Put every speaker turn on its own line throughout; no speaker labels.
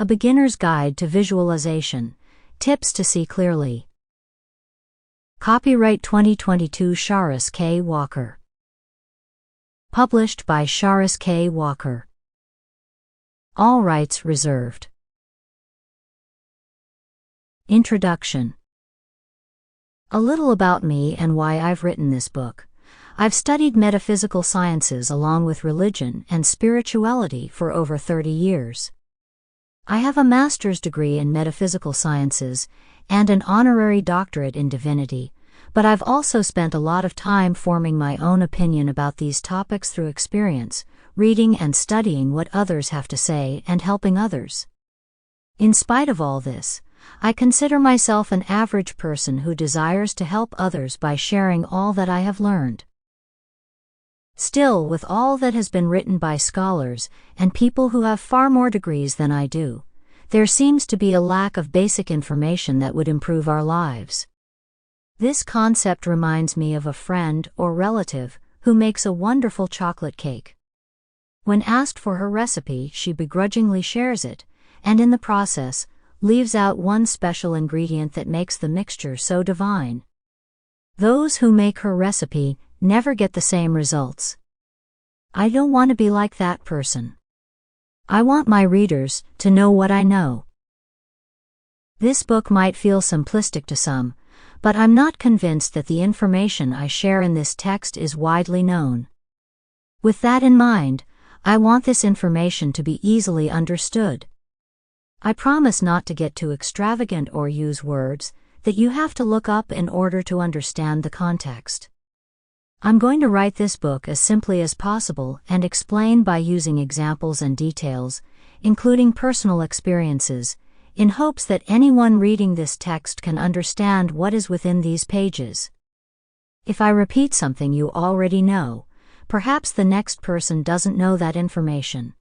A Beginner's Guide to Visualization, Tips to See Clearly. Copyright 2022 Chariss K. Walker. Published by Chariss K. Walker. All rights reserved. Introduction. A little about me and why I've written this book. I've studied metaphysical sciences along with religion and spirituality for over 30 years. I have a master's degree in metaphysical sciences and an honorary doctorate in divinity, but I've also spent a lot of time forming my own opinion about these topics through experience, reading and studying what others have to say and helping others. In spite of all this, I consider myself an average person who desires to help others by sharing all that I have learned. Still, with all that has been written by scholars and people who have far more degrees than I do, there seems to be a lack of basic information that would improve our lives. This concept reminds me of a friend or relative who makes a wonderful chocolate cake. When asked for her recipe, she begrudgingly shares it, and in the process, leaves out one special ingredient that makes the mixture so divine. Those who make her recipe never get the same results. I don't want to be like that person. I want my readers to know what I know. This book might feel simplistic to some, but I'm not convinced that the information I share in this text is widely known. With that in mind, I want this information to be easily understood. I promise not to get too extravagant or use words that you have to look up in order to understand the context. I'm going to write this book as simply as possible and explain by using examples and details, including personal experiences, in hopes that anyone reading this text can understand what is within these pages. If I repeat something you already know, perhaps the next person doesn't know that information.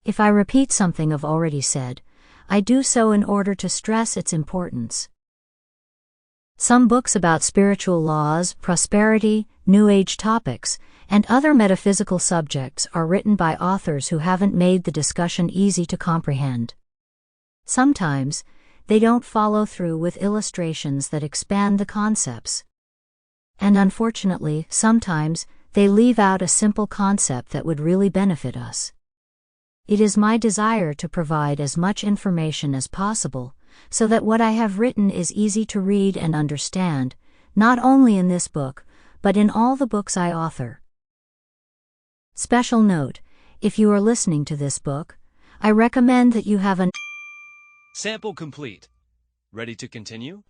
If I repeat something I've already said, I do so in order to stress its importance. Some books about spiritual laws, prosperity, New Age topics, and other metaphysical subjects are written by authors who haven't made the discussion easy to comprehend. Sometimes, they don't follow through with illustrations that expand the concepts. And unfortunately, sometimes, they leave out a simple concept that would really benefit us. It is my desire to provide as much information as possible, so that what I have written is easy to read and understand, not only in this book, but in all the books I author. Special note: if you are listening to this book, I recommend that you have an
sample complete. Ready to continue?